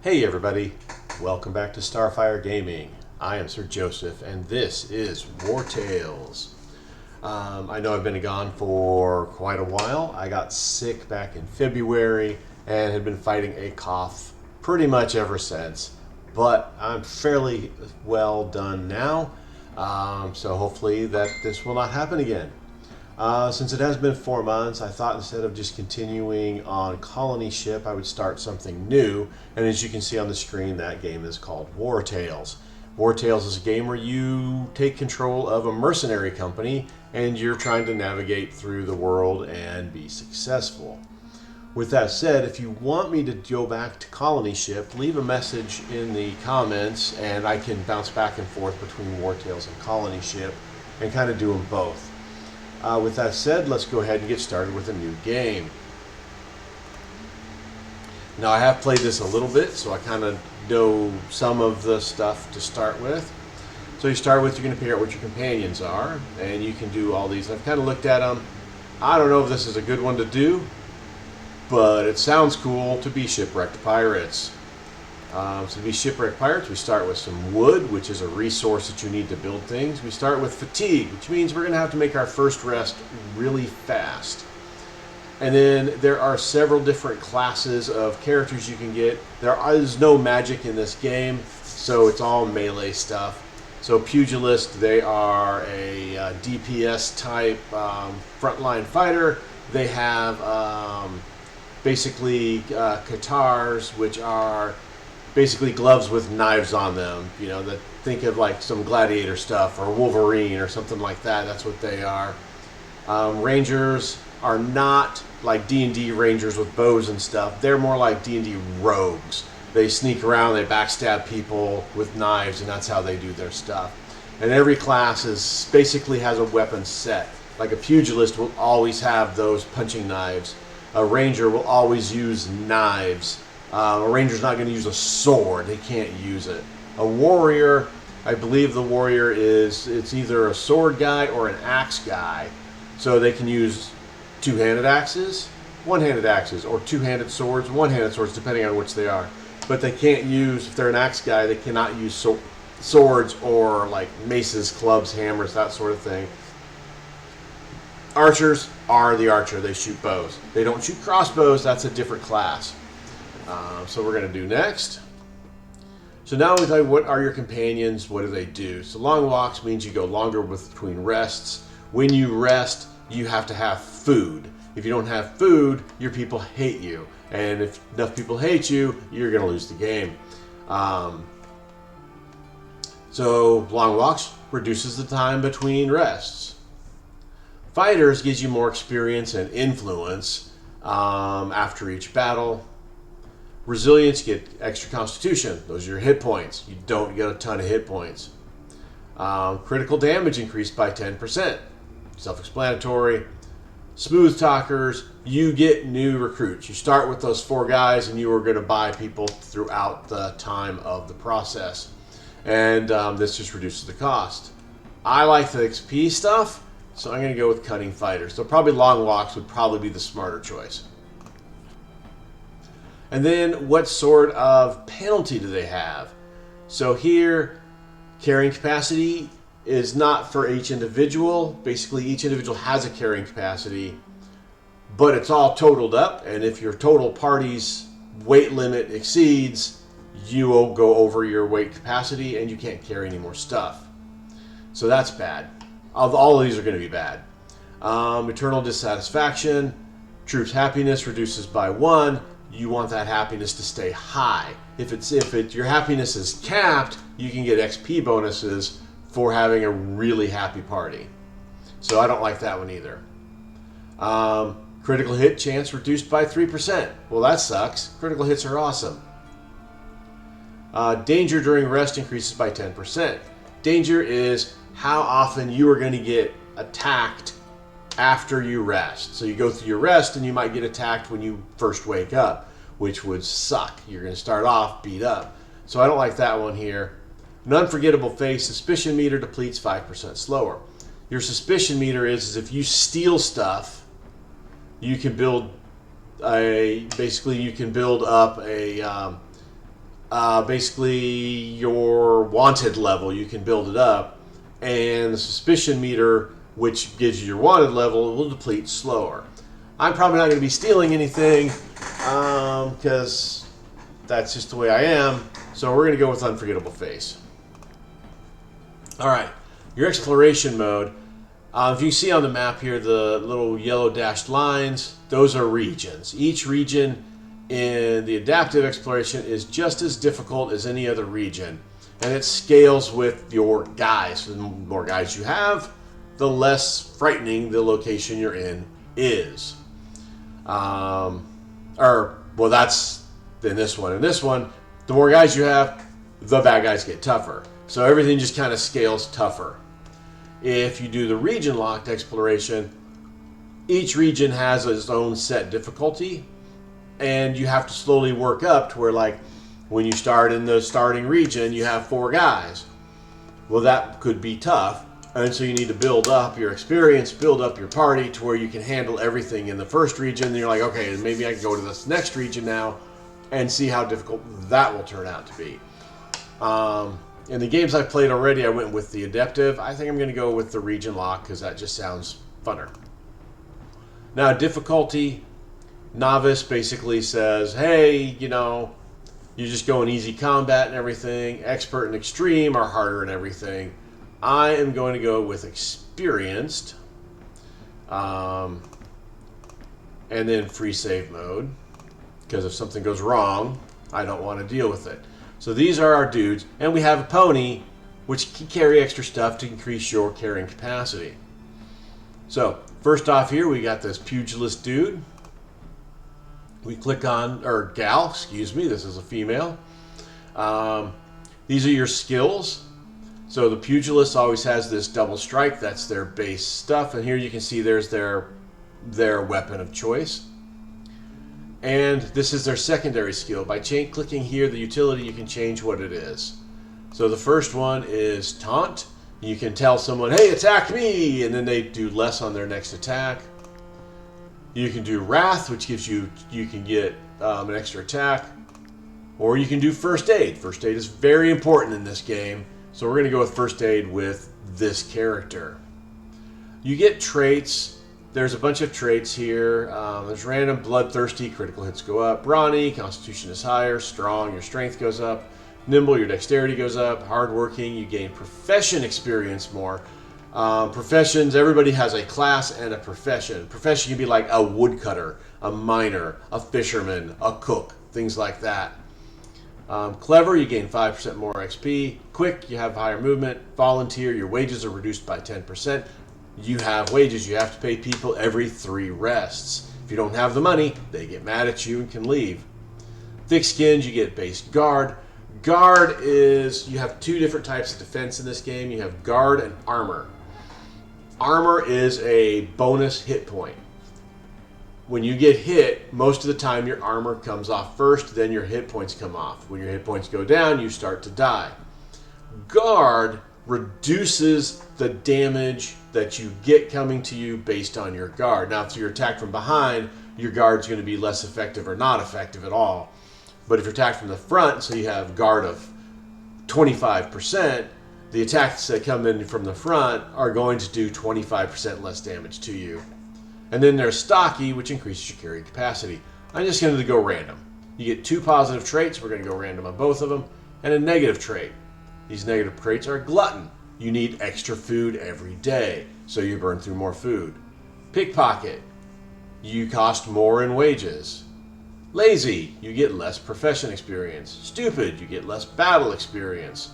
Hey everybody, welcome back to Starfyre Gaming. I am Sir Joseph and this is Wartales. I know I've been gone for quite a while. I got sick back in February and had been fighting a cough pretty much ever since. But I'm fairly well done now, so hopefully that this will not happen again. Since it has been 4 months, I thought instead of just continuing on Colony Ship, I would start something new. And as you can see on the screen, that game is called Wartales. Wartales is a game where you take control of a mercenary company and you're trying to navigate through the world and be successful. With that said, if you want me to go back to Colony Ship, leave a message in the comments and I can bounce back and forth between Wartales and Colony Ship and kind of do them both. With that said, let's go ahead and get started with a new game. Now, I have played this a little bit, so I kind of know some of the stuff to start with. So you start with, you're going to figure out what your companions are, and you can do all these. I've kind of looked at them. I don't know if this is a good one to do, but it sounds cool to be shipwrecked pirates. So to be shipwrecked pirates, we start with some wood, which is a resource that you need to build things. We start with fatigue, which means we're going to have to make our first rest really fast. And then there are several different classes of characters you can get. There is no magic in this game, so it's all melee stuff. So pugilist, they are a DPS type frontline fighter. They have basically katars, which are basically gloves with knives on them. You know, that think of like some gladiator stuff or Wolverine or something like that. That's what they are. Rangers are not like D&D rangers with bows and stuff. They're more like D&D rogues. They sneak around, they backstab people with knives, and that's how they do their stuff. And every class is basically has a weapon set. Like a pugilist will always have those punching knives. A ranger will always use knives. A ranger's not going to use a sword. They can't use it. A warrior, I believe the warrior it's either a sword guy or an axe guy. So they can use two-handed axes, one-handed axes, or two-handed swords, one-handed swords, depending on which they are. But they can't use, if they're an axe guy, they cannot use swords or like maces, clubs, hammers, that sort of thing. Archers are the archer. They shoot bows. They don't shoot crossbows. That's a different class. So we're going to do next. So now we tell you what are your companions, what do they do. So long walks means you go longer between rests. When you rest, you have to have food. If you don't have food, your people hate you. And if enough people hate you, you're going to lose the game. So long walks reduces the time between rests. Fighters gives you more experience and influence after each battle. Resilience, you get extra constitution. Those are your hit points. You don't get a ton of hit points. Critical damage increased by 10%. Self-explanatory. Smooth talkers, you get new recruits. You start with those 4 guys and you are going to buy people throughout the time of the process. And this just reduces the cost. I like the XP stuff, so I'm going to go with cunning fighters. So probably long walks would probably be the smarter choice. And then what sort of penalty do they have? So here, carrying capacity is not for each individual. Basically, each individual has a carrying capacity, but it's all totaled up. And if your total party's weight limit exceeds, you will go over your weight capacity and you can't carry any more stuff. So that's bad. All of these are going to be bad. Eternal dissatisfaction. Troops' happiness reduces by 1. You want that happiness to stay high. If your happiness is capped, you can get XP bonuses for having a really happy party. So I don't like that one either. Critical hit chance reduced by 3%. Well, that sucks. Critical hits are awesome. Danger during rest increases by 10%. Danger is how often you are going to get attacked after you rest. So you go through your rest and you might get attacked when you first wake up, which would suck. You're going to start off beat up. So I don't like that one here. An unforgettable face, suspicion meter depletes 5% slower. Your suspicion meter is if you steal stuff, you can build basically you can build up a basically your wanted level. You can build it up, and the suspicion meter, which gives you your wanted level, will deplete slower. I'm probably not going to be stealing anything because that's just the way I am. So we're going to go with Unforgettable Face. All right, your exploration mode. If you see on the map here, the little yellow dashed lines, those are regions. Each region in the adaptive exploration is just as difficult as any other region. And it scales with your guys. The more guys you have, the less frightening the location you're in is. Well, that's in this one. In this one, the more guys you have, the bad guys get tougher. So everything just kind of scales tougher. If you do the region-locked exploration, each region has its own set difficulty, and you have to slowly work up to where, like, when you start in the starting region, you have 4 guys. Well, that could be tough, and so you need to build up your experience, build up your party to where you can handle everything in the first region. Then you're like, okay, maybe I can go to this next region now and see how difficult that will turn out to be. In the games I've played already, I went with the adaptive. I think I'm going to go with the region lock because that just sounds funner. Now, difficulty, novice basically says, hey, you know, you just go in easy combat and everything. Expert and extreme are harder and everything. I am going to go with experienced. And then free save mode. Because if something goes wrong, I don't want to deal with it. So these are our dudes. And we have a pony, which can carry extra stuff to increase your carrying capacity. So, first off here, we got this pugilist dude. We click on, or gal, excuse me, this is a female. These are your skills. So the pugilist always has this double strike, that's their base stuff. And here you can see there's their weapon of choice. And this is their secondary skill. By clicking here, the utility, you can change what it is. So the first one is taunt. You can tell someone, hey, attack me, and then they do less on their next attack. You can do wrath, which gives you can get an extra attack. Or you can do first aid. First aid is very important in this game. So we're going to go with first aid with this character. You get traits. There's a bunch of traits here. There's random, bloodthirsty, critical hits go up. Brawny, constitution is higher. Strong, your strength goes up. Nimble, your dexterity goes up. Hardworking, you gain profession experience more. Professions, everybody has a class and a profession. Profession can be like a woodcutter, a miner, a fisherman, a cook, things like that. Clever, you gain 5% more XP. Quick, you have higher movement. Volunteer, your wages are reduced by 10%. You have wages. You have to pay people every 3 rests. If you don't have the money, they get mad at you and can leave. Thick-skinned, you get base guard. Guard is, you have 2 different types of defense in this game. You have guard and armor. Armor is a bonus hit point. When you get hit, most of the time your armor comes off first, then your hit points come off. When your hit points go down, you start to die. Guard reduces the damage that you get coming to you based on your guard. Now, if you're attacked from behind, your guard's going to be less effective or not effective at all. But if you're attacked from the front, so you have guard of 25%, the attacks that come in from the front are going to do 25% less damage to you. And then there's stocky, which increases your carrying capacity. I'm just going to go random. You get 2 positive traits. We're going to go random on both of them. And a negative trait. These negative traits are glutton. You need extra food every day, so you burn through more food. Pickpocket. You cost more in wages. Lazy. You get less profession experience. Stupid. You get less battle experience.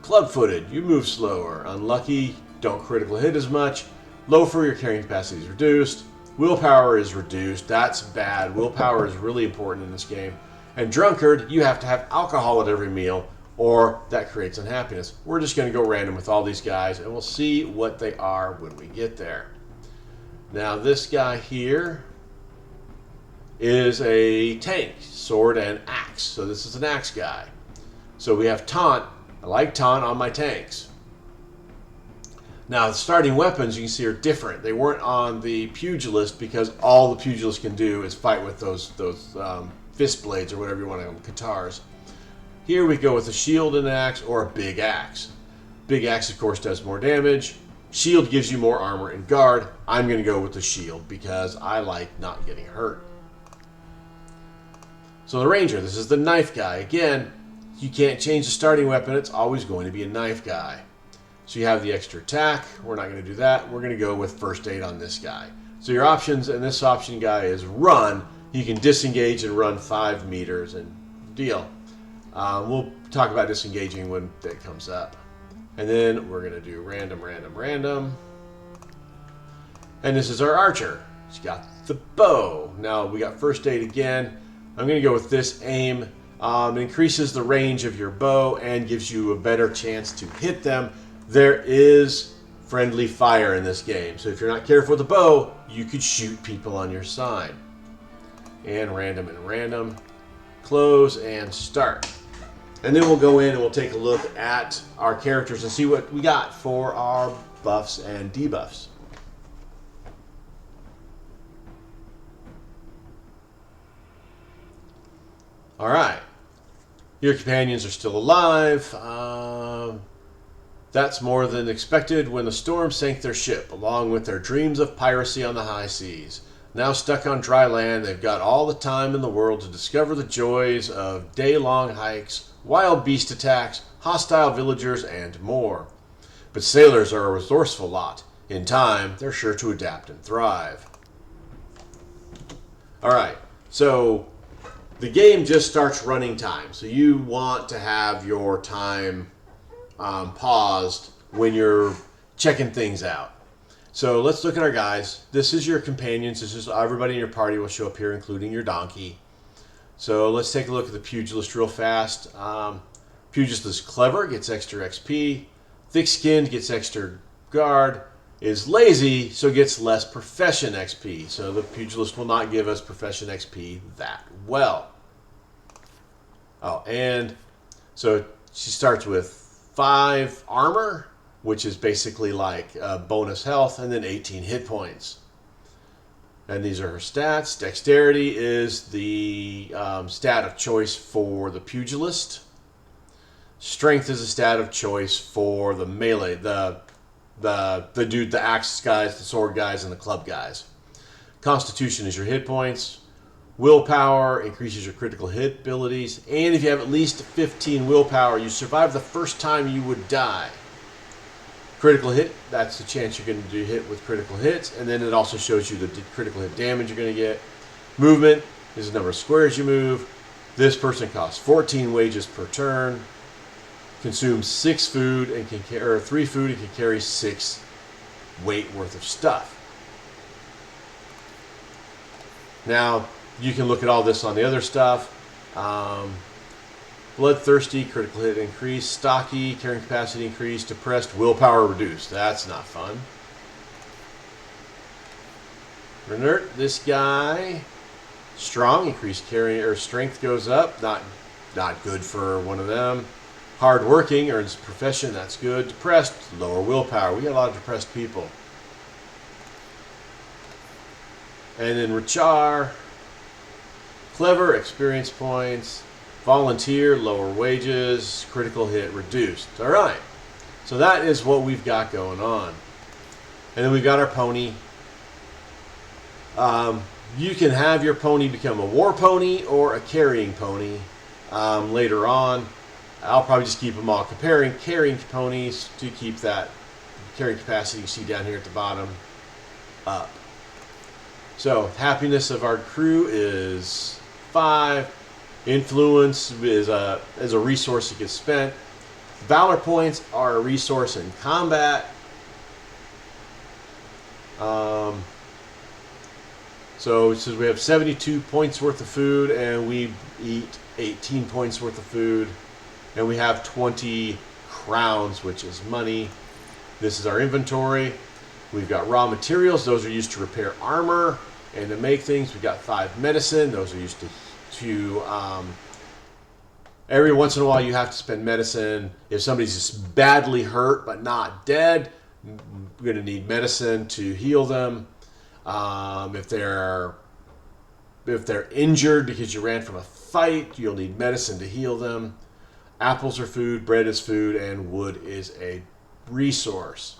Club-footed. You move slower. Unlucky. Don't critical hit as much. Loafer, your carrying capacity is reduced. Willpower is reduced. That's bad. Willpower is really important in this game. And drunkard, you have to have alcohol at every meal, or that creates unhappiness. We're just going to go random with all these guys, and we'll see what they are when we get there. Now, this guy here is a tank, sword and axe. So this is an axe guy. So we have taunt. I like taunt on my tanks. Now, the starting weapons, you can see, are different. They weren't on the pugilist because all the pugilist can do is fight with those fist blades or whatever you want to call them, katars. Here we go with a shield and an axe or a big axe. Big axe, of course, does more damage. Shield gives you more armor and guard. I'm going to go with the shield because I like not getting hurt. So the ranger, this is the knife guy. Again, you can't change the starting weapon. It's always going to be a knife guy. So you have the extra attack. We're not going to do that. We're going to go with first aid on this guy. So your options, and this option guy is run. You can disengage and run 5 meters and deal. We'll talk about disengaging when that comes up. And then we're going to do random, random, random. And this is our archer. He's got the bow. Now we got first aid again. I'm going to go with this aim. It increases the range of your bow and gives you a better chance to hit them. There is friendly fire in this game. So if you're not careful with the bow, you could shoot people on your side. And random. Close and start. And then we'll go in and we'll take a look at our characters and see what we got for our buffs and debuffs. All right. Your companions are still alive. That's more than expected when the storm sank their ship, along with their dreams of piracy on the high seas. Now stuck on dry land, they've got all the time in the world to discover the joys of day-long hikes, wild beast attacks, hostile villagers, and more. But sailors are a resourceful lot. In time, they're sure to adapt and thrive. All right, so the game just starts running time. So you want to have your time paused when you're checking things out. So let's look at our guys. This is your companions. This is everybody in your party will show up here, including your donkey. So let's take a look at the pugilist real fast. Pugilist is clever, gets extra XP. Thick-skinned gets extra guard. Is lazy, so gets less profession XP. So the pugilist will not give us profession XP that well. Oh, and so she starts with 5 armor, which is basically like bonus health, and then 18 hit points. And these are her stats. Dexterity is the stat of choice for the pugilist. Strength is a stat of choice for the melee, the dude, the axe guys, the sword guys, and the club guys. Constitution is your hit points. Willpower increases your critical hit abilities. And if you have at least 15 willpower, you survive the first time you would die. Critical hit, that's the chance you're going to do hit with critical hits. And then it also shows you the critical hit damage you're going to get. Movement is the number of squares you move. This person costs 14 wages per turn. Consumes 6 food and can carry 3 food and can carry 6 weight worth of stuff. Now you can look at all this on the other stuff. Bloodthirsty, critical hit increase. Stocky, carrying capacity increase. Depressed, willpower reduced. That's not fun. Inert, this guy, strong, increased carrying or strength goes up. Not good for one of them. Hard-working, earns profession, that's good. Depressed, lower willpower. We got a lot of depressed people. And then Richar, clever, experience points. Volunteer, lower wages. Critical hit, reduced. All right. So that is what we've got going on. And then we've got our pony. You can have your pony become a war pony or a carrying pony later on. I'll probably just keep them all carrying ponies to keep that carrying capacity you see down here at the bottom up. So happiness of our crew is 5. Influence is a resource that gets spent. Valor points are a resource in combat. So it says we have 72 points worth of food and we eat 18 points worth of food. And we have 20 crowns, which is money. This is our inventory. We've got raw materials. Those are used to repair armor and to make things. We've got 5 medicine. Those are used to every once in a while you have to spend medicine. If somebody's just badly hurt but not dead, we're going to need medicine to heal them. If they're injured because you ran from a fight, you'll need medicine to heal them. Apples are food, bread is food, and wood is a resource.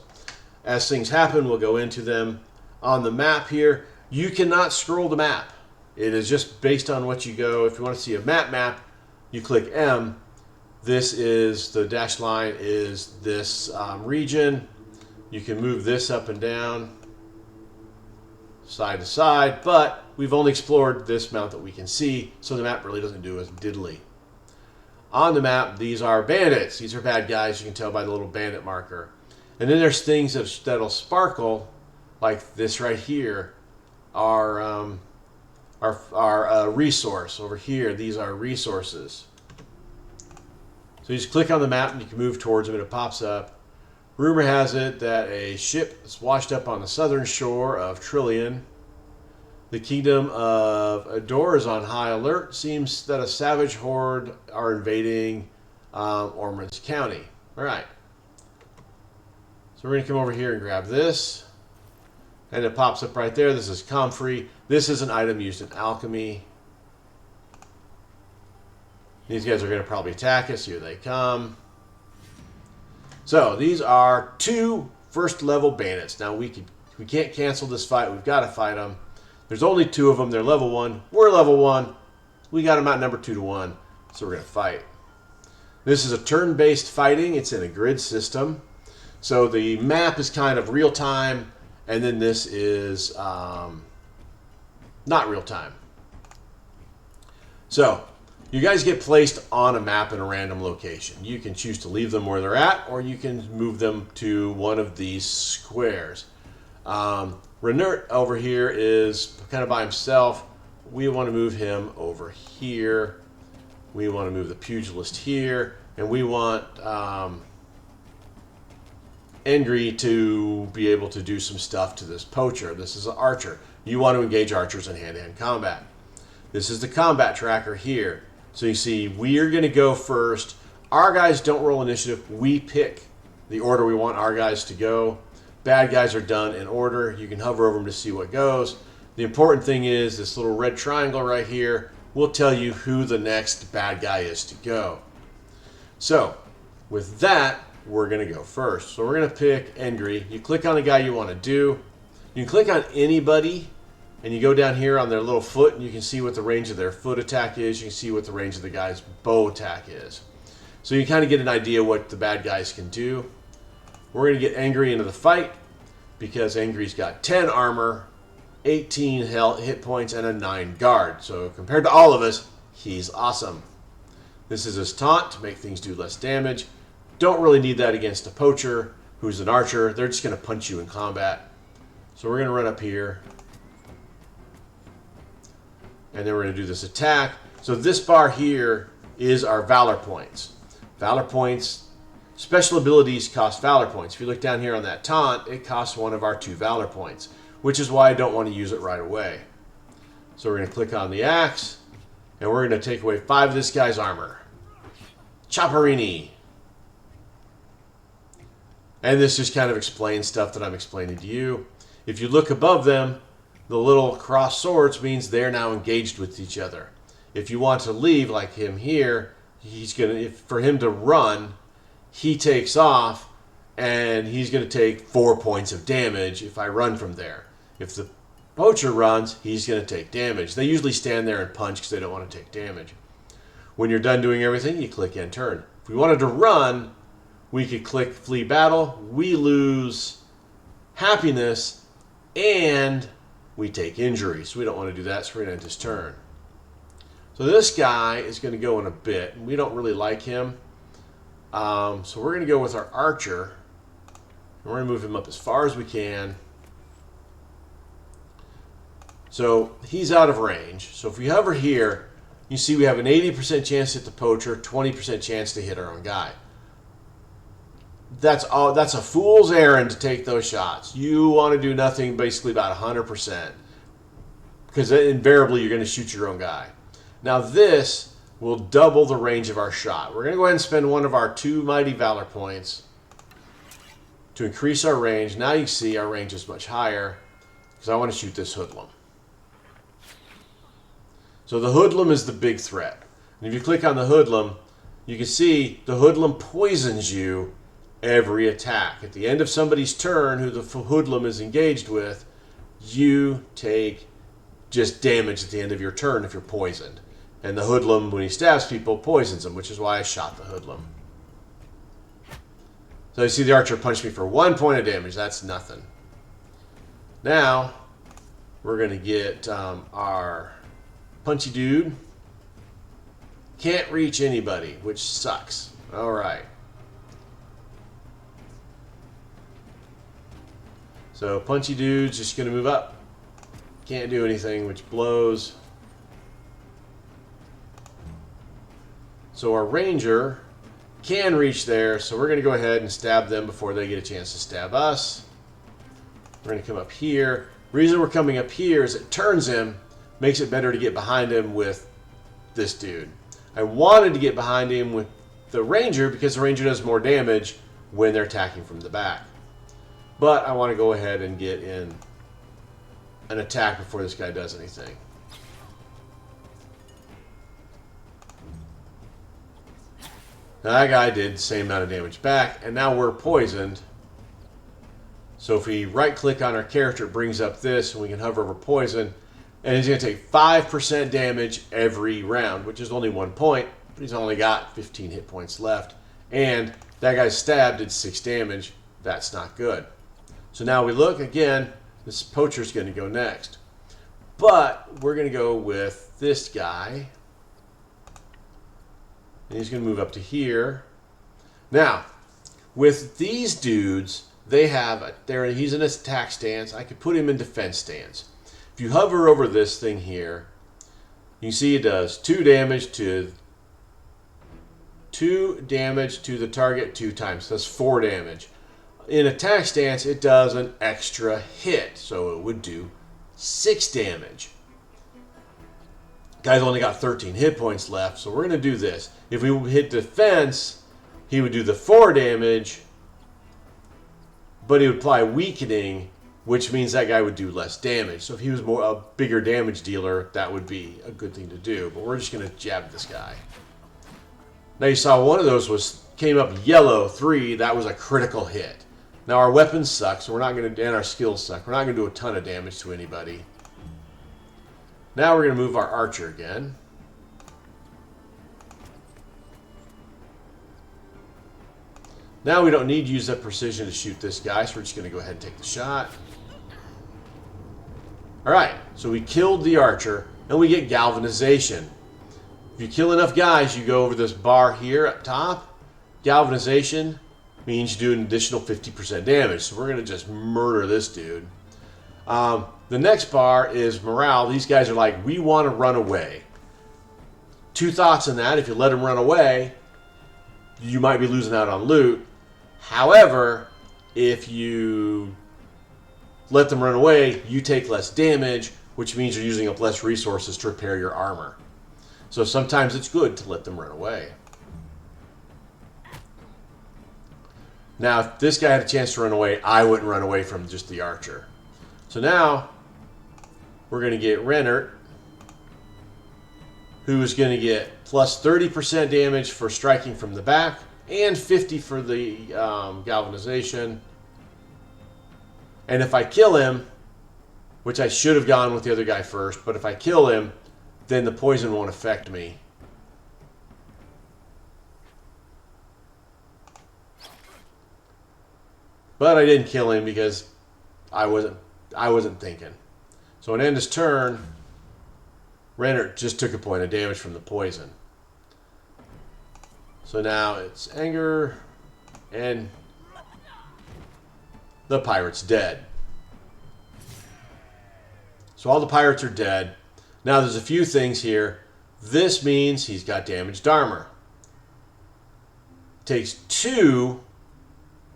As things happen, we'll go into them. On the map here, you cannot scroll the map. It is just based on what you go. If you want to see a map, you click M. This is, the dashed line is this region. You can move this up and down, side to side, but we've only explored this amount that we can see, so the map really doesn't do us diddly. On the map, these are bandits. These are bad guys. You can tell by the little bandit marker. And then there's things that'll sparkle, like this right here, our resource over here. These are resources. So you just click on the map and you can move towards them and it pops up. Rumor has it that a ship is washed up on the southern shore of Trillion. The kingdom of Ador is on high alert. Seems that a savage horde are invading Ormond's County. All right. So we're going to come over here and grab this. And it pops up right there. This is comfrey. This is an item used in alchemy. These guys are going to probably attack us. Here they come. So these are 2 first level bandits. Now we can't cancel this fight. We've got to fight them. There's only 2 of them. They're level 1. We're level 1. We got them outnumbered 2-1. So we're going to fight. This is a turn-based fighting. It's in a grid system. So the map is kind of real time. And then this is not real time. So you guys get placed on a map in a random location. You can choose to leave them where they're at, or you can move them to one of these squares. Renert over here is kind of by himself. We want to move him over here. We want to move the pugilist here. And we want Engri to be able to do some stuff to this poacher. This is an archer. You want to engage archers in hand-to-hand combat. This is the combat tracker here. So you see, we are going to go first. Our guys don't roll initiative. We pick the order we want our guys to go. Bad guys are done in order. You can hover over them to see what goes. The important thing is this little red triangle right here will tell you who the next bad guy is to go. So with that, we're going to go first. So we're going to pick Engri. You click on the guy you want to do. You can click on anybody. And you go down here on their little foot and you can see what the range of their foot attack is. You can see what the range of the guy's bow attack is. So you kind of get an idea what the bad guys can do. We're going to get Engri into the fight because Engri's got 10 armor, 18 hit points, and a 9 guard. So compared to all of us, he's awesome. This is his taunt to make things do less damage. Don't really need that against a poacher who's an archer. They're just going to punch you in combat. So we're going to run up here. And then we're going to do this attack. So this bar here is our Valor points. Valor points, special abilities cost Valor points. If you look down here on that taunt, it costs 1 of our 2 Valor points, which is why I don't want to use it right away. So we're going to click on the axe, and we're going to take away 5 of this guy's armor. Chopperini. And this just kind of explains stuff that I'm explaining to you. If you look above them, the little cross swords means they're now engaged with each other. If you want to leave, like him here, for him to run, he takes off, and he's going to take 4 points of damage if I run from there. If the poacher runs, he's going to take damage. They usually stand there and punch because they don't want to take damage. When you're done doing everything, you click end turn. If we wanted to run, we could click flee battle. We lose happiness, and we take injury, so we don't want to do that, so we're going to end his turn. So this guy is going to go in a bit, and we don't really like him. So we're going to go with our archer, and we're going to move him up as far as we can. So he's out of range. So if we hover here, you see we have an 80% chance to hit the poacher, 20% chance to hit our own guy. That's a fool's errand to take those shots. You want to do nothing basically about 100%. Because invariably you're going to shoot your own guy. Now this will double the range of our shot. We're going to go ahead and spend 1 of our 2 Mighty Valor points to increase our range. Now you see our range is much higher because I want to shoot this hoodlum. So the hoodlum is the big threat. And if you click on the hoodlum, you can see the hoodlum poisons you every attack. At the end of somebody's turn who the hoodlum is engaged with, you take just damage at the end of your turn if you're poisoned. And the hoodlum, when he stabs people, poisons them, which is why I shot the hoodlum. So you see the archer punched me for 1 point of damage. That's nothing. Now, we're going to get our punchy dude. Can't reach anybody, which sucks. All right. So punchy dude's just going to move up. Can't do anything, which blows. So our ranger can reach there, so we're going to go ahead and stab them before they get a chance to stab us. We're going to come up here. The reason we're coming up here is it turns him, makes it better to get behind him with this dude. I wanted to get behind him with the ranger because the ranger does more damage when they're attacking from the back. But I want to go ahead and get in an attack before this guy does anything. Now that guy did the same amount of damage back, and now we're poisoned. So if we right-click on our character, it brings up this, and we can hover over poison, and he's going to take 5% damage every round, which is only 1 point, but he's only got 15 hit points left. And that guy's stab did 6 damage. That's not good. So now we look again. This poacher's going to go next. But we're going to go with this guy. And he's going to move up to here. Now, with these dudes, they have he's in an attack stance. I could put him in defense stance. If you hover over this thing here, you see it does 2 damage to the target 2 times. That's 4 damage. In attack stance, it does an extra hit, so it would do 6 damage. Guy's only got 13 hit points left, so we're going to do this. If we hit defense, he would do the 4 damage, but he would apply weakening, which means that guy would do less damage. So if he was a bigger damage dealer, that would be a good thing to do. But we're just going to jab this guy. Now you saw one of those came up yellow 3. That was a critical hit. Now our weapons suck, so we're not going to, and our skills suck. We're not going to do a ton of damage to anybody. Now we're going to move our archer again. Now we don't need to use that precision to shoot this guy, so we're just going to go ahead and take the shot. Alright, so we killed the archer, and we get galvanization. If you kill enough guys, you go over this bar here at top. Galvanization means you do an additional 50% damage, so we're going to just murder this dude. The next bar is morale. These guys are like, we want to run away. 2 thoughts on that. If you let them run away, you might be losing out on loot. However, if you let them run away, you take less damage, which means you're using up less resources to repair your armor. So sometimes it's good to let them run away. Now, if this guy had a chance to run away, I wouldn't run away from just the archer. So now, we're going to get Rennert, who is going to get plus 30% damage for striking from the back, and 50 for the galvanization. And if I kill him, which I should have gone with the other guy first, but if I kill him, then the poison won't affect me. But I didn't kill him because I wasn't thinking. So at end his turn, Rennert just took a point of damage from the poison. So now it's anger, and the pirate's dead. So all the pirates are dead. Now there's a few things here. This means he's got damaged armor. Takes 2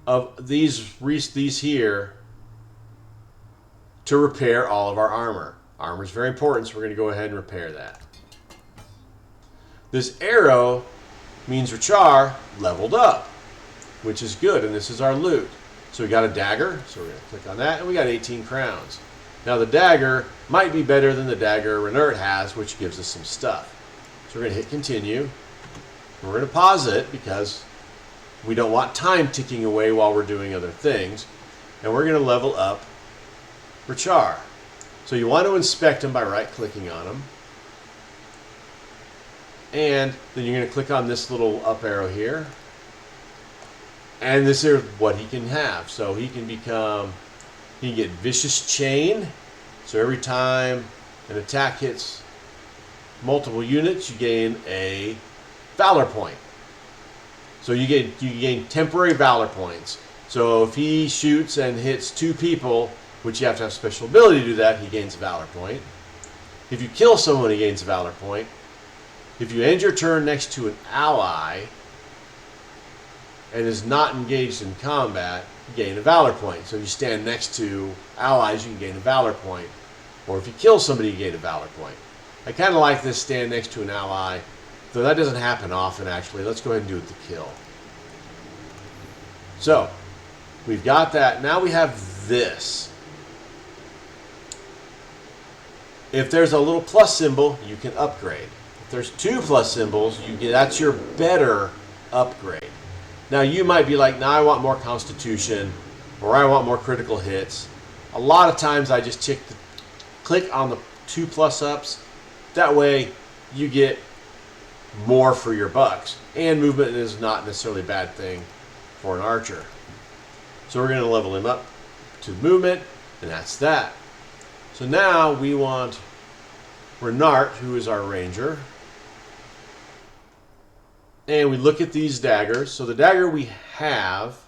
of these here to repair all of our armor. Armor is very important, so we're going to go ahead and repair that. This arrow means Richar leveled up, which is good, and this is our loot. So we got a dagger, so we're going to click on that, and we got 18 crowns. Now the dagger might be better than the dagger Rennert has, which gives us some stuff. So we're going to hit continue. We're going to pause it because we don't want time ticking away while we're doing other things. And we're going to level up Rachar. So you want to inspect him by right-clicking on him. And then you're going to click on this little up arrow here. And this is what he can have. So he can get Vicious Chain. So every time an attack hits multiple units, you gain a Valor point. So you gain temporary Valor points. So if he shoots and hits 2 people, which you have to have special ability to do that, he gains a Valor point. If you kill someone, he gains a Valor point. If you end your turn next to an ally and is not engaged in combat, you gain a Valor point. So if you stand next to allies, you can gain a Valor point. Or if you kill somebody, you gain a Valor point. I kind of like this stand next to an ally, though that doesn't happen often, actually. Let's go ahead and do it to kill. So, we've got that. Now we have this. If there's a little plus symbol, you can upgrade. If there's 2 plus symbols, that's your better upgrade. Now you might be like, nah, I want more Constitution, or I want more critical hits. A lot of times I just click on the 2 plus ups. That way you get more for your bucks. And movement is not necessarily a bad thing for an archer. So we're going to level him up to movement, and that's that. So now we want Renart, who is our ranger. And we look at these daggers. So the dagger we have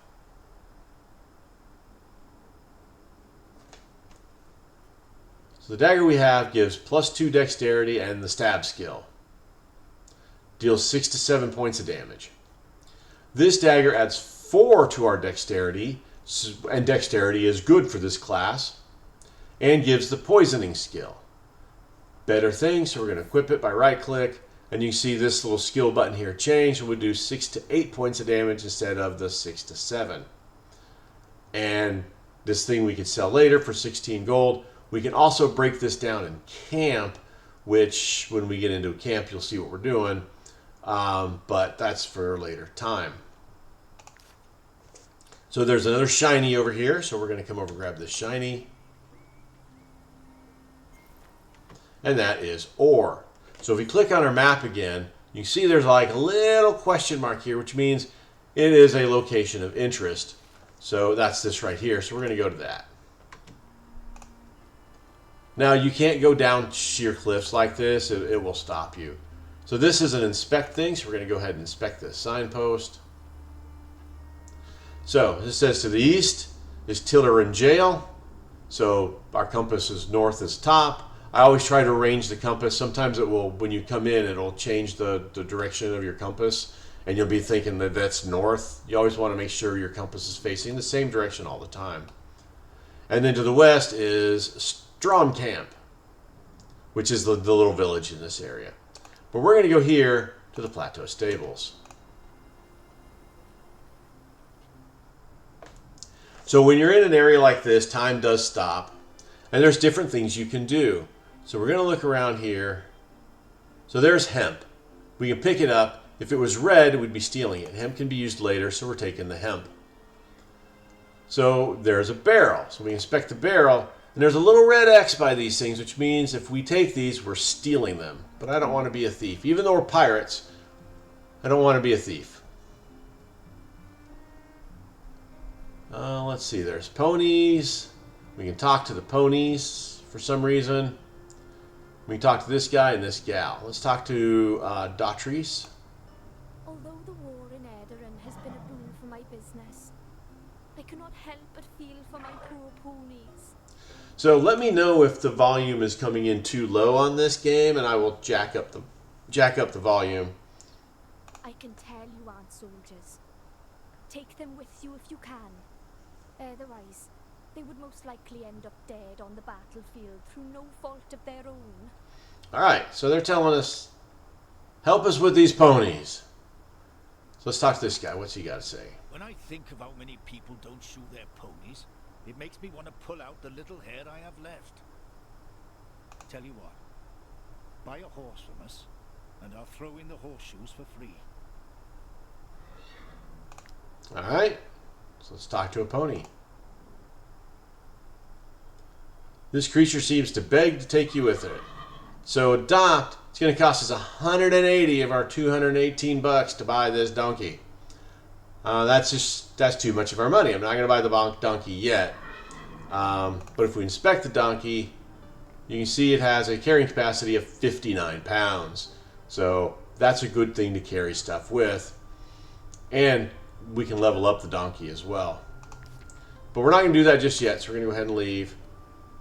gives +2 dexterity and the stab skill. Deals 6 to 7 points of damage. This dagger adds 4 to our dexterity, and dexterity is good for this class, and gives the poisoning skill. Better thing, so we're going to equip it by right-click, and you can see this little skill button here change, and would do 6 to 8 points of damage instead of the 6 to 7. And this thing we can sell later for 16 gold. We can also break this down in camp, which when we get into camp, you'll see what we're doing. But that's for a later time. So there's another shiny over here. So we're going to come over and grab this shiny. And that is ore. So if we click on our map again, you see there's like a little question mark here, which means it is a location of interest. So that's this right here. So we're going to go to that. Now you can't go down sheer cliffs like this. It will stop you. So this is an inspect thing. So we're going to go ahead and inspect this signpost. So this says to the east is Tillerin Jail. So our compass is north is top. I always try to arrange the compass. Sometimes it will, when you come in, it'll change the direction of your compass. And you'll be thinking that that's north. You always want to make sure your compass is facing the same direction all the time. And then to the west is Stromkamp, which is the little village in this area. But we're going to go here to the Plateau Stables. So when you're in an area like this, time does stop. And there's different things you can do. So we're going to look around here. So there's hemp. We can pick it up. If it was red, we'd be stealing it. Hemp can be used later, so we're taking the hemp. So there's a barrel. So we inspect the barrel. And there's a little red X by these things, which means if we take these, we're stealing them. But I don't want to be a thief. Even though we're pirates, I don't want to be a thief. Let's see. There's ponies. We can talk to the ponies for some reason. We can talk to this guy and this gal. Let's talk to Datrice. Although the war in Edarin has been a boon for my business, I cannot help but feel for my poor ponies. So let me know if the volume is coming in too low on this game, and I will jack up the volume. I can tell you aren't soldiers. Take them with you if you can. Otherwise, they would most likely end up dead on the battlefield through no fault of their own. All right, so they're telling us, help us with these ponies. So let's talk to this guy. What's he got to say? When I think of how many people don't shoe their ponies, it makes me want to pull out the little hair I have left. Tell you what, buy a horse from us, and I'll throw in the horseshoes for free. Alright, so let's talk to a pony. This creature seems to beg to take you with it. So adopt, it's going to cost us 180 of our 218 bucks to buy this donkey. That's too much of our money. I'm not going to buy the donkey yet. But if we inspect the donkey, you can see it has a carrying capacity of 59 pounds. So that's a good thing to carry stuff with. And we can level up the donkey as well. But we're not going to do that just yet, so we're going to go ahead and leave.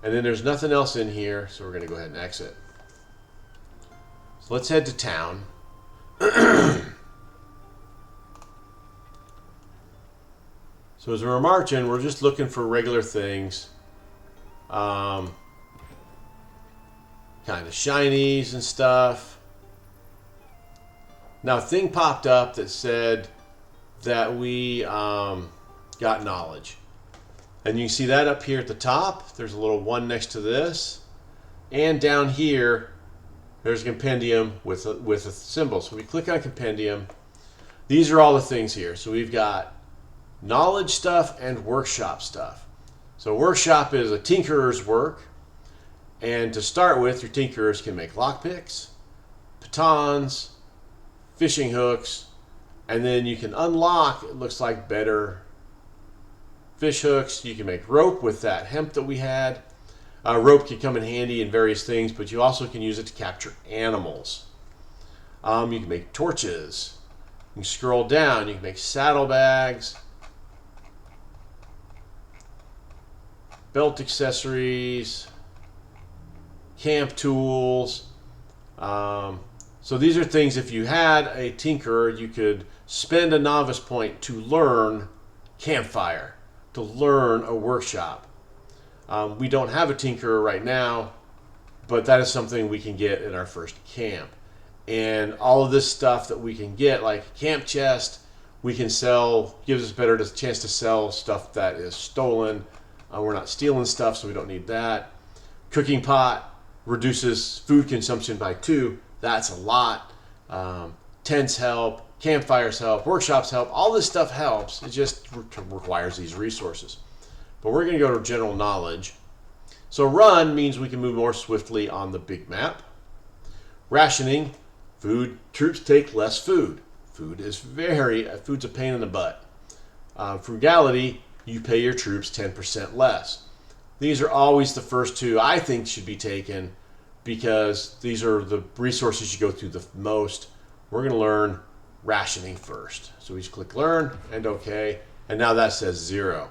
And then there's nothing else in here, so we're going to go ahead and exit. So let's head to town. So as we're marching, we're just looking for regular things. Kind of shinies and stuff. Now a thing popped up that said that we got knowledge. And you can see that up here at the top. There's a little one next to this. And down here, there's a compendium with a symbol. So we click on compendium. These are all the things here. So we've got knowledge stuff and workshop stuff. So workshop is a tinkerer's work. And to start with, your tinkerers can make lockpicks, batons, fishing hooks, and then you can unlock, it looks like, better fish hooks. You can make rope with that hemp that we had. Rope can come in handy in various things, but you also can use it to capture animals. You can make torches. You can scroll down. You can make saddlebags, belt accessories, camp tools. So these are things, if you had a tinkerer, you could spend a novice point to learn campfire, to learn a workshop. We don't have a tinkerer right now, but that is something we can get at our first camp. And all of this stuff that we can get, like camp chest, we can sell, gives us a better chance to sell stuff that is stolen. We're not stealing stuff, so we don't need that. Cooking pot reduces food consumption by 2. That's a lot. Tents help, campfires help, workshops help. All this stuff helps. It just requires these resources. But we're going to go to general knowledge. So run means we can move more swiftly on the big map. Rationing, food, troops take less food. Food's a pain in the butt. Frugality, you pay your troops 10% less. These are always the first two I think should be taken because these are the resources you go through the most. We're going to learn rationing first. So we just click learn and OK. And now that says 0.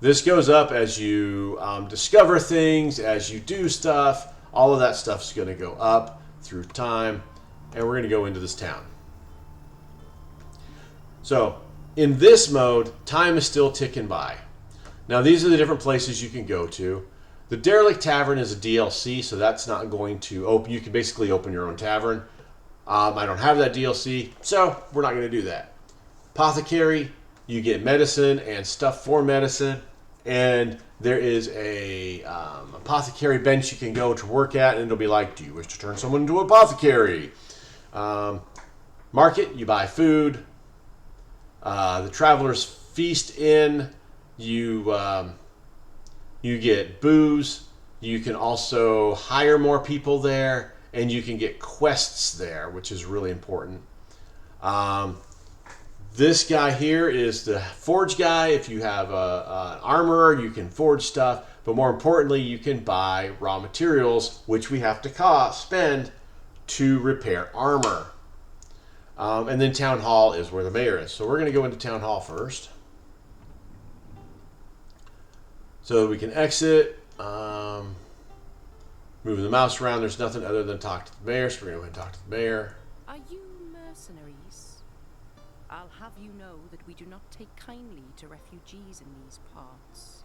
This goes up as you discover things, as you do stuff. All of that stuff is going to go up through time. And we're going to go into this town. So in this mode, time is still ticking by. Now these are the different places you can go to. The Derelict Tavern is a DLC, so that's not going to open. You can basically open your own tavern. I don't have that DLC, so we're not going to do that. Apothecary, you get medicine and stuff for medicine. And there is a apothecary bench you can go to work at, and it'll be like, do you wish to turn someone into an apothecary? Market, you buy food. The Traveler's Feast Inn, you get booze. You can also hire more people there, and you can get quests there, which is really important. This guy here is the forge guy. If you have an armorer, you can forge stuff. But more importantly, you can buy raw materials, which we have to spend to repair armor. And then Town Hall is where the mayor is. So we're going to go into Town Hall first. So we can exit. Moving the mouse around, there's nothing other than talk to the mayor. So we're going to go ahead and talk to the mayor. Are you mercenaries? I'll have you know that we do not take kindly to refugees in these parts.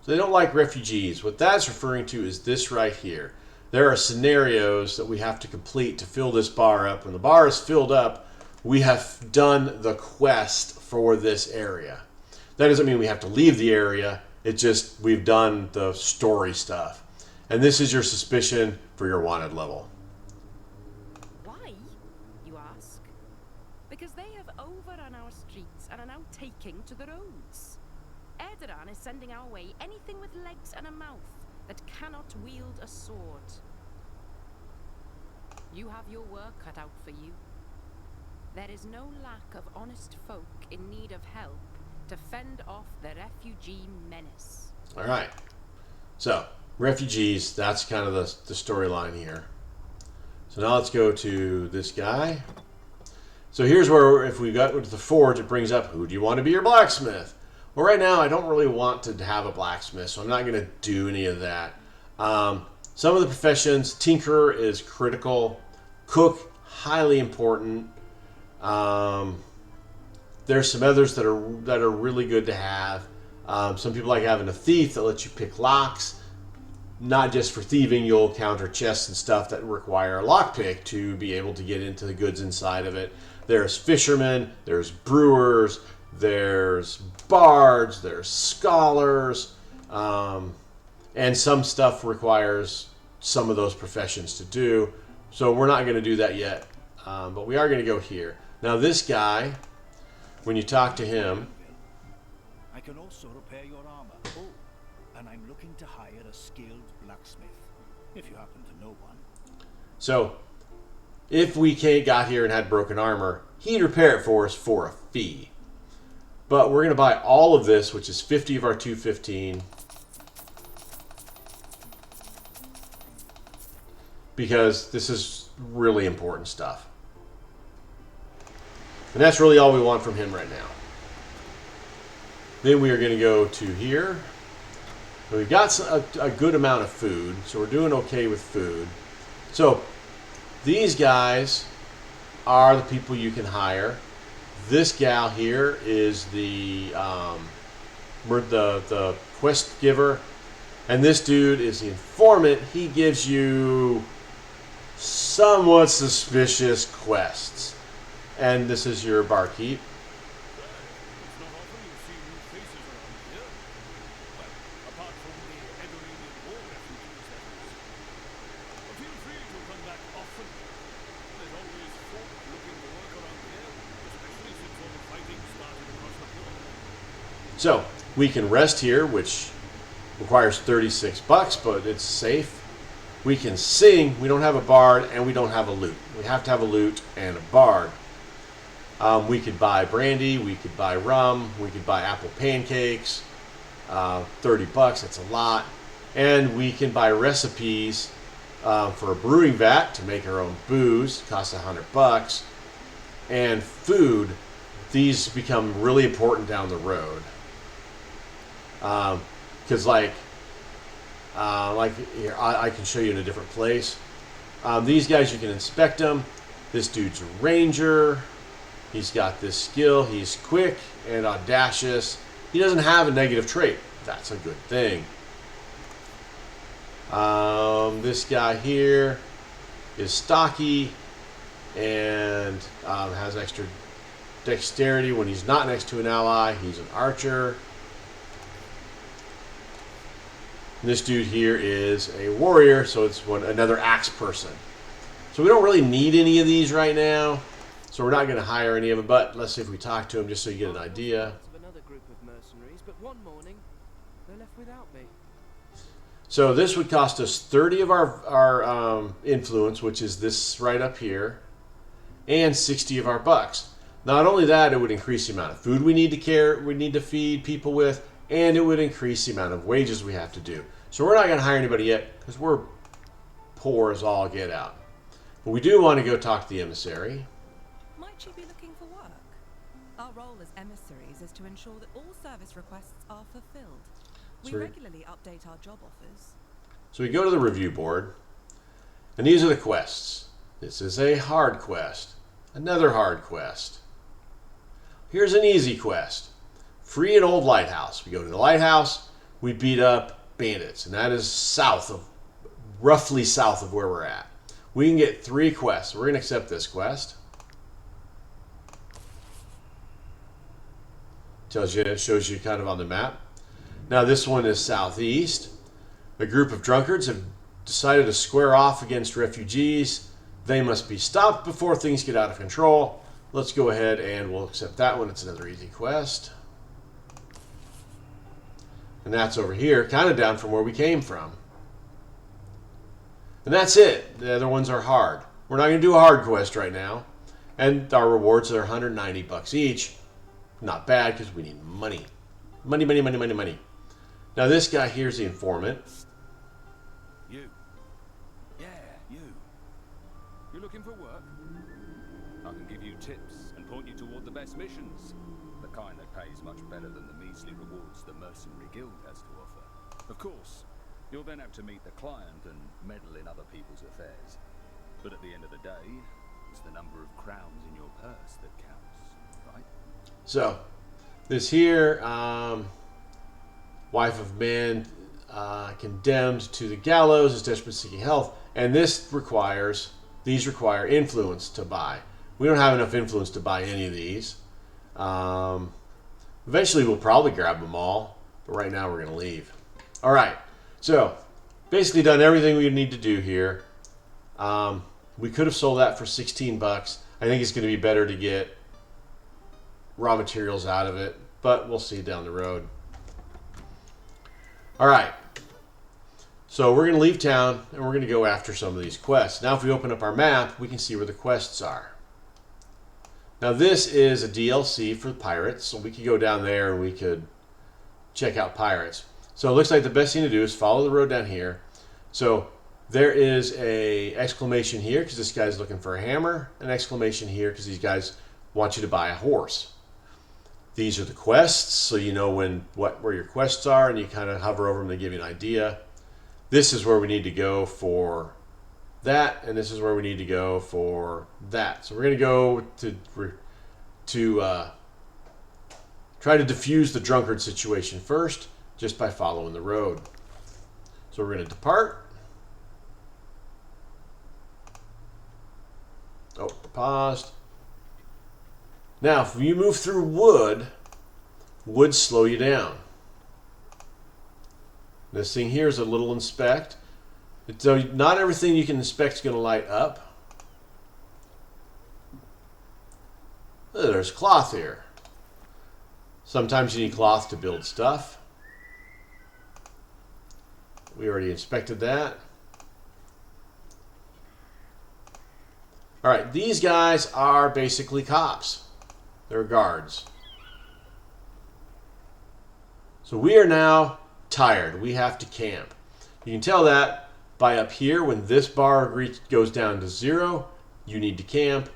So they don't like refugees. What that's referring to is this right here. There are scenarios that we have to complete to fill this bar up. When the bar is filled up, we have done the quest for this area. That doesn't mean we have to leave the area. It's just we've done the story stuff. And this is your suspicion for your wanted level. Why, you ask? Because they have have overrun our streets and are now taking to the roads. Erdogan is sending our way anything with legs and a mouth that cannot wield a sword. You have your work cut out for you. There is no lack of honest folk in need of help to fend off the refugee menace. All right. So, refugees, that's kind of the storyline here. So now let's go to this guy. So here's where, if we got to the forge, it brings up, who do you want to be your blacksmith? Well, right now, I don't really want to have a blacksmith, so I'm not going to do any of that. Some of the professions, tinkerer is critical. Cook, highly important. There's some others that are really good to have. Some people like having a thief that lets you pick locks. Not just for thieving, you'll counter chests and stuff that require a lockpick to be able to get into the goods inside of it. There's fishermen, there's brewers, there's bards, there's scholars, and some stuff requires some of those professions to do. So we're not going to do that yet, but we are going to go here. Now this guy, when you talk to him, I can also repair your armor. Oh, and I'm looking to hire a skilled blacksmith, if you happen to know one. So if we got here and had broken armor, he'd repair it for us for a fee. But we're going to buy all of this, which is 50 of our 215. Because this is really important stuff. And that's really all we want from him right now. Then we are going to go to here. And we've got a good amount of food, so we're doing okay with food. So these guys are the people you can hire. This gal here is the quest giver, and this dude is the informant. He gives you somewhat suspicious quests, and this is your barkeep. So we can rest here, which requires $36, but it's safe. We can sing. We don't have a bard, and we don't have a lute. We have to have a lute and a bard. We could buy brandy. We could buy rum. We could buy apple pancakes. $30, that's a lot. And we can buy recipes for a brewing vat to make our own booze. It costs $100. And food. These become really important down the road. Because like here, I can show you in a different place. These guys, you can inspect them. This dude's a ranger. He's got this skill. He's quick and audacious. He doesn't have a negative trait. That's a good thing. This guy here is stocky and has extra dexterity when he's not next to an ally. He's an archer. This dude here is a warrior, so it's another axe person. So we don't really need any of these right now, so we're not going to hire any of them, but let's see if we talk to them just so you get an idea. Another group of mercenaries, but one morning they left without me. So this would cost us 30 of our influence, which is this right up here, and 60 of our bucks. Not only that, it would increase the amount of food we need to feed people with, and it would increase the amount of wages we have to do. So we're not going to hire anybody yet because we're poor as all get out. But we do want to go talk to the emissary. Might you be looking for work? Our role as emissaries is to ensure that all service requests are fulfilled. We regularly update our job offers. So we go to the review board, and these are the quests. This is a hard quest. Another hard quest. Here's an easy quest. Free an old lighthouse. We go to the lighthouse, we beat up bandits, and that is roughly south of where we're at. We can get 3 quests. We're going to accept this quest. Shows you kind of on the map. Now this one is southeast. A group of drunkards have decided to square off against refugees. They must be stopped before things get out of control. let's go ahead and we'll accept that one. It's another easy quest. And that's over here, kind of down from where we came from. And that's it. The other ones are hard. We're not going to do a hard quest right now. And our rewards are 190 bucks each. Not bad, because we need money. Money, money, money, money, money. Now this guy here's the informant. You. Yeah, you. You looking for work? I can give you tips and point you toward the best missions. The kind that pays much better than the measly rewards the mercenary guild has to offer. Of course, you'll then have to meet the client and meddle in other people's affairs. But at the end of the day, it's the number of crowns in your purse that counts, right? So, this here, wife of man condemned to the gallows is desperate seeking health. And these require influence to buy. We don't have enough influence to buy any of these. Eventually we'll probably grab them all, but right now we're going to leave. All right, so basically done everything we need to do here. We could have sold that for 16 bucks. I think it's going to be better to get raw materials out of it, but we'll see down the road. All right, so we're going to leave town and we're going to go after some of these quests. Now if we open up our map, we can see where the quests are. Now this is a DLC for pirates, so we could go down there and we could check out pirates. So it looks like the best thing to do is follow the road down here. So there is a exclamation here because this guy's looking for a hammer, an exclamation here because these guys want you to buy a horse. These are the quests, so you know where your quests are, and you kind of hover over them to give you an idea. This is where we need to go for that, and this is where we need to go for that. So we're going to go to try to defuse the drunkard situation first, just by following the road. So we're going to depart. Oh, paused. Now, if you move through wood slow you down. This thing here is a little inspect. So not everything you can inspect is going to light up. Oh, there's cloth here. Sometimes you need cloth to build stuff. We already inspected that. All right, these guys are basically cops. They're guards. So we are now tired. We have to camp. You can tell that by up here, when this bar goes down to 0, you need to camp.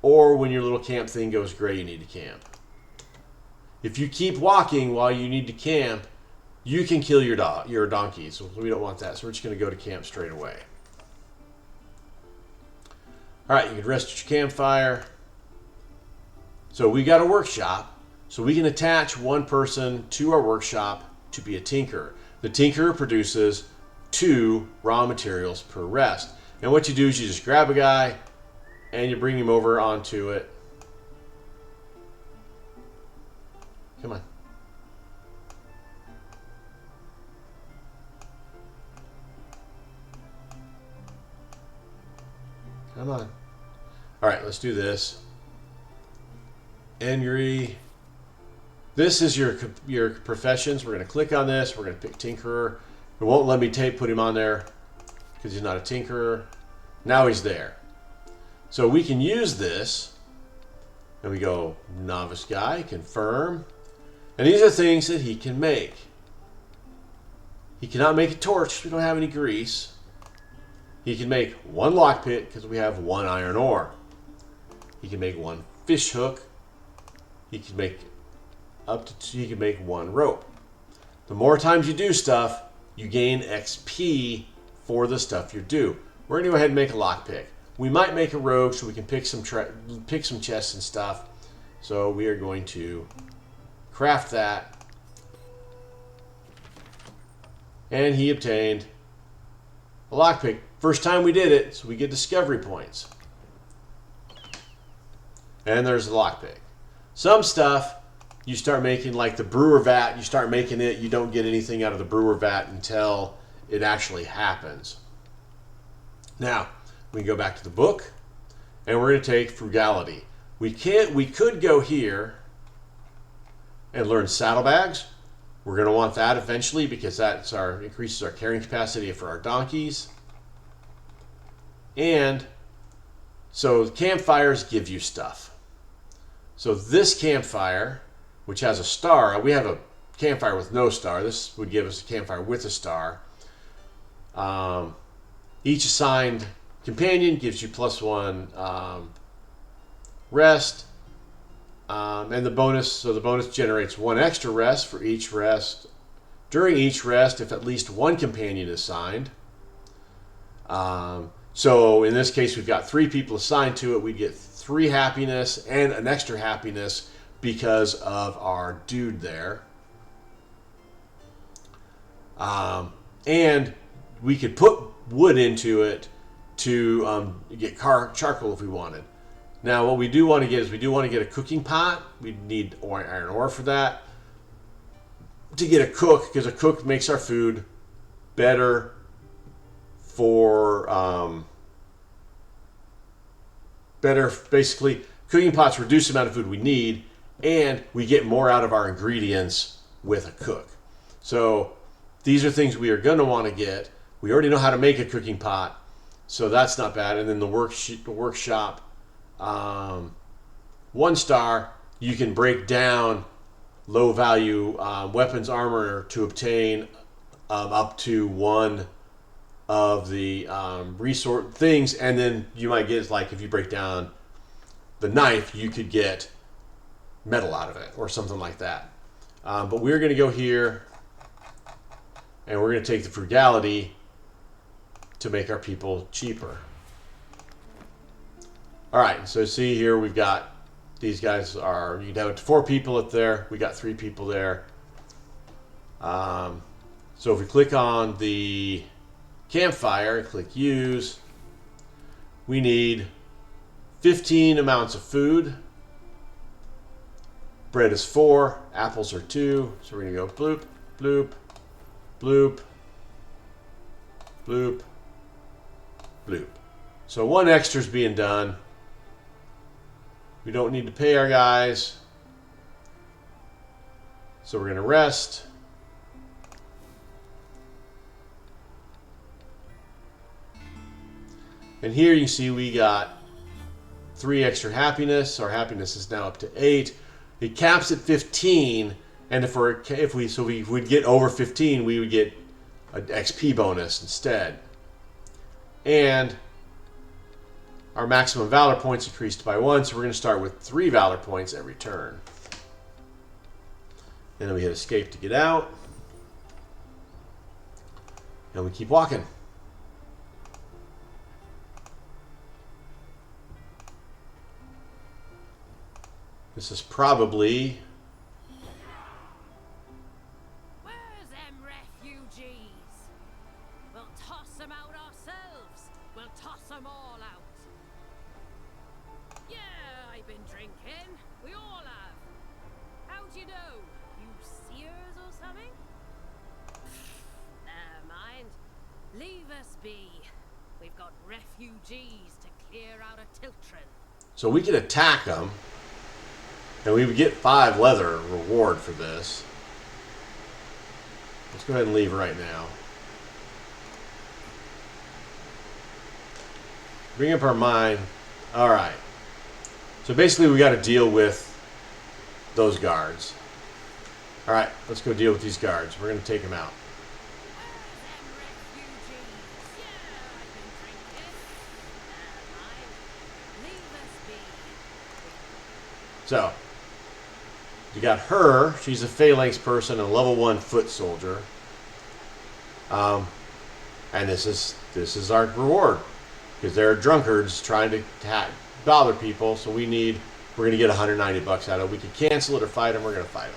Or when your little camp thing goes gray, you need to camp. If you keep walking while you need to camp, you can kill your donkey. So we don't want that. So we're just going to go to camp straight away. All right, you can rest at your campfire. So we got a workshop. So we can attach one person to our workshop to be a tinkerer. The tinkerer produces 2 raw materials per rest. And what you do is you just grab a guy and you bring him over onto it. Come on. Come on. All right, let's do this. Angry. This is your professions. We're going to click on this. We're going to pick Tinkerer. It won't let me put him on there because he's not a Tinkerer. Now he's there. So we can use this. And we go Novice Guy, Confirm. And these are things that he can make. He cannot make a torch because we don't have any grease. He can make 1 lockpick because we have 1 iron ore. He can make 1 fish hook. He can make he can make 1 rope. The more times you do stuff, you gain XP for the stuff you do. We're gonna go ahead and make a lockpick. We might make a rogue so we can pick some chests and stuff. So we are going to craft that. And he obtained a lockpick. First time we did it, so we get discovery points. And there's the lockpick. Some stuff you start making, like the brewer vat, you start making it, you don't get anything out of the brewer vat until it actually happens. Now, we can go back to the book, and we're going to take frugality. We could go here and learn saddlebags. We're going to want that eventually because that's increases our carrying capacity for our donkeys. And so campfires give you stuff. So this campfire, which has a star, we have a campfire with no star. This would give us a campfire with a star. Each assigned companion gives you +1 rest. And the bonus generates 1 extra rest for each rest. During each rest, if at least 1 companion is assigned. So in this case, we've got 3 people assigned to it. We'd get 3 happiness and an extra happiness because of our dude there. And we could put wood into it to get charcoal if we wanted. Now, what we do want to get is we do want to get a cooking pot. We need iron ore for that. To get a cook, because a cook makes our food better for basically, cooking pots reduce the amount of food we need, and we get more out of our ingredients with a cook. So these are things we are going to want to get. We already know how to make a cooking pot, so that's not bad. And then the workshop, 1 star, you can break down low value weapons armor to obtain up to 1 of the resource things, and then you might get, like, if you break down the knife, you could get metal out of it or something like that. But we're going to go here and we're going to take the frugality to make our people cheaper. All right, so see here we've got these guys are, you can have 4 people up there. We got 3 people there. So if we click on the campfire, click use, we need 15 amounts of food. Bread is 4, apples are 2. So we're going to go bloop, bloop, bloop, bloop, bloop. So 1 extra is being done. We don't need to pay our guys. So we're going to rest. And here you see we got 3 extra happiness. Our happiness is now up to 8. It caps at 15, and if we would get over 15, we would get an XP bonus instead. And our maximum valor points increased by 1, so we're going to start with 3 valor points every turn. And then we hit escape to get out. And we keep walking. This is probably... Where's them refugees? We'll toss them out ourselves. We'll toss them all out. Yeah, I've been drinking. We all have. How'd you know? You seers or something? Never mind. Leave us be. We've got refugees to clear out of Tiltrin. So we can attack them. And we would get 5 leather reward for this. Let's go ahead and leave right now. Bring up our mine. All right. So basically we got to deal with those guards. All right, let's go deal with these guards. We're going to take them out. So, you got her. She's a phalanx person, a level 1 foot soldier. And this is our reward, because they're drunkards trying to bother people. So we're going to get 190 bucks out of it. We can cancel it or fight them. We're going to fight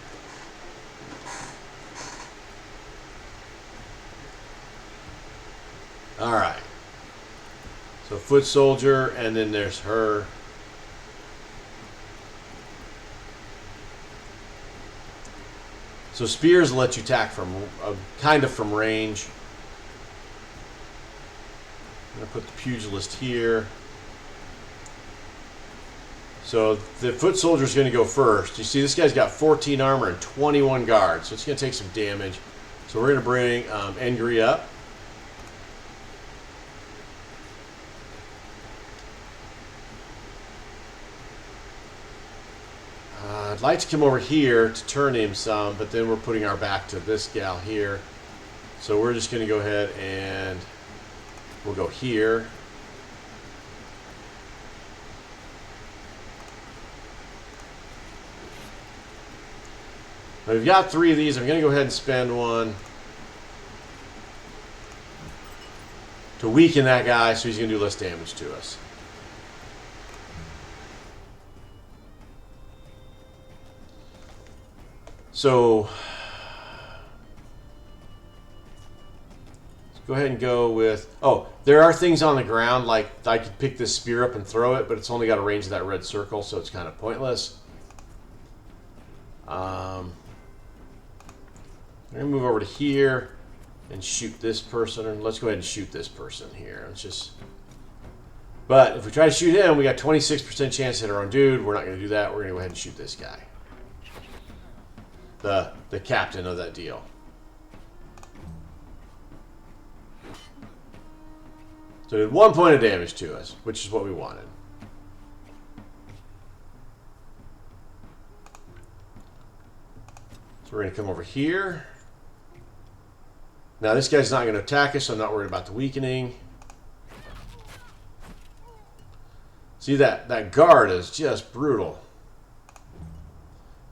them. All right. So foot soldier, and then there's her. So spears let you attack from kind of from range. I'm gonna put the pugilist here. So the foot soldier is going to go first. You see, this guy's got 14 armor and 21 guards, so it's going to take some damage. So we're going to bring Angry up. I'd like to come over here to turn him some, but then we're putting our back to this gal here. So we're just going to go ahead and we'll go here. Now we've got 3 of these. I'm going to go ahead and spend one to weaken that guy so he's going to do less damage to us. So let's go ahead and go with... Oh, there are things on the ground, like I could pick this spear up and throw it, but it's only got a range of that red circle, so it's kind of pointless. I'm going to move over to here and shoot this person. And let's go ahead and shoot this person here. Let's just... But if we try to shoot him, we got 26% chance to hit our own dude. We're not going to do that. We're going to go ahead and shoot this guy. The captain of that deal. So it did 1 point of damage to us, which is what we wanted. So we're going to come over here. Now this guy's not going to attack us, so I'm not worried about the weakening. See, that guard is just brutal.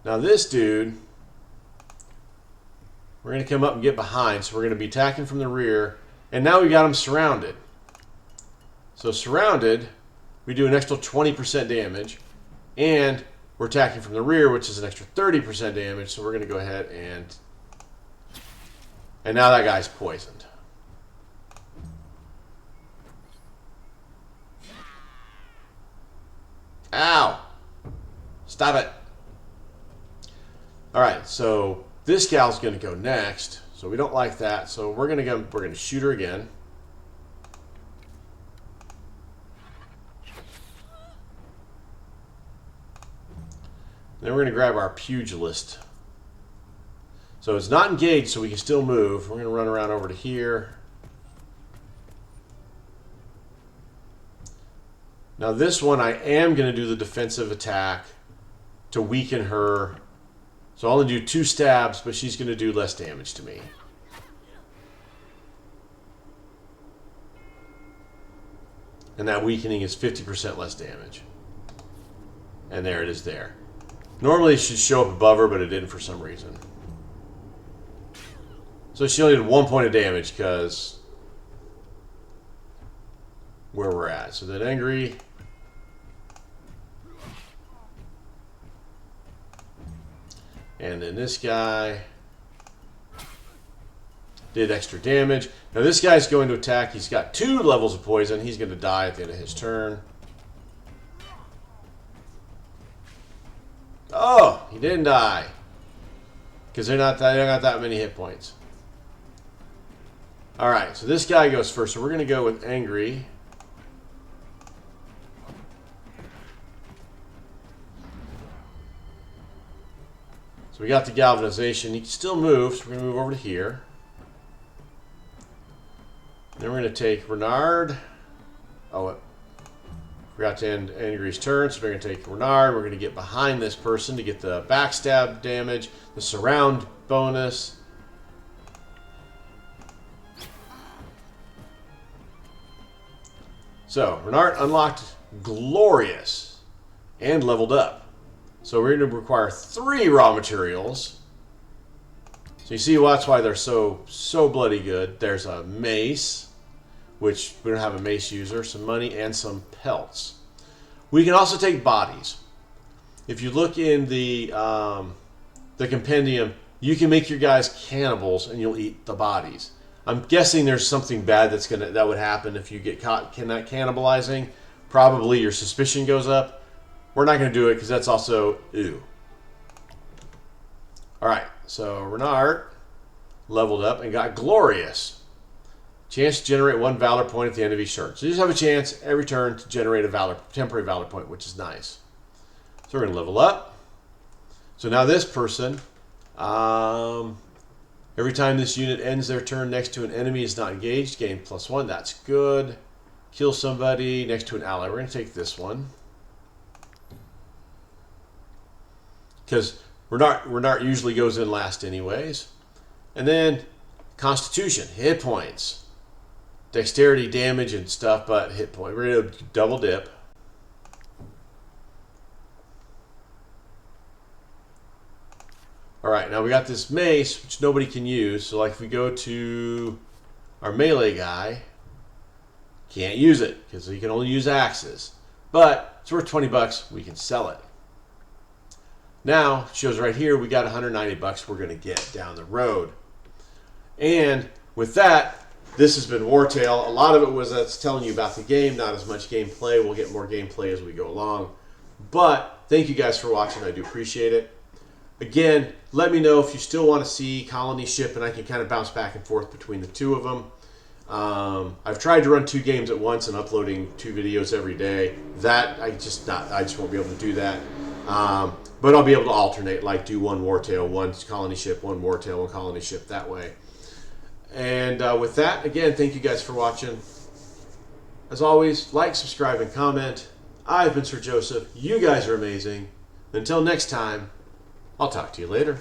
Now this dude, we're going to come up and get behind, so we're going to be attacking from the rear. And now we got him surrounded. So surrounded, we do an extra 20% damage. And we're attacking from the rear, which is an extra 30% damage. So we're going to go ahead and... And now that guy's poisoned. Ow! Stop it. Alright, so this gal's going to go next. So we don't like that. So we're going to shoot her again. Then we're going to grab our pugilist. So it's not engaged, so we can still move. We're going to run around over to here. Now this one, I am going to do the defensive attack to weaken her. So I'll only do 2 stabs, but she's going to do less damage to me. And that weakening is 50% less damage. And there it is there. Normally it should show up above her, but it didn't for some reason. So she only did 1 point of damage because where we're at. So then angry. And then this guy did extra damage. Now this guy's going to attack. He's got 2 levels of poison. He's going to die at the end of his turn. Oh, he didn't die. Because they don't got that many hit points. Alright, so this guy goes first. So we're going to go with angry. So we got the galvanization. He can still move, so we're going to move over to here. Then we're going to take Renard. Oh, forgot to end Angry's turn, so we're going to take Renard. We're going to get behind this person to get the backstab damage, the surround bonus. So, Renard unlocked Glorious and leveled up. So we're going to require 3 raw materials. So you see that's why they're so bloody good. There's a mace, which we don't have a mace user, some money, and some pelts. We can also take bodies. If you look in the compendium, you can make your guys cannibals and you'll eat the bodies. I'm guessing there's something bad that would happen if you get caught cannibalizing. Probably your suspicion goes up. We're not going to do it because that's also ew. Alright, so Renard leveled up and got Glorious. Chance to generate 1 Valor point at the end of each turn. So you just have a chance every turn to generate a temporary Valor point, which is nice. So we're going to level up. So now this person, every time this unit ends their turn next to an enemy is not engaged, gain +1. That's good. Kill somebody next to an ally. We're going to take this one. Because Renard usually goes in last anyways. And then Constitution, hit points. Dexterity, damage, and stuff, but hit point. We're going to double dip. Alright, now we got this mace, which nobody can use. So like if we go to our melee guy, can't use it, because he can only use axes. But it's worth 20 bucks, we can sell it. Now, it shows right here, we got 190 bucks we're going to get down the road. And with that, this has been Wartale. A lot of it was us telling you about the game, not as much gameplay. We'll get more gameplay as we go along. But thank you guys for watching. I do appreciate it. Again, let me know if you still want to see Colony Ship, and I can kind of bounce back and forth between the two of them. I've tried to run 2 games at once and uploading 2 videos every day. That I just won't be able to do that. But I'll be able to alternate, like do one Wartale, one Colony Ship, one Wartale, one Colony Ship that way. And with that, again, thank you guys for watching. As always, like, subscribe, and comment. I've been Sir Joseph. You guys are amazing. Until next time, I'll talk to you later.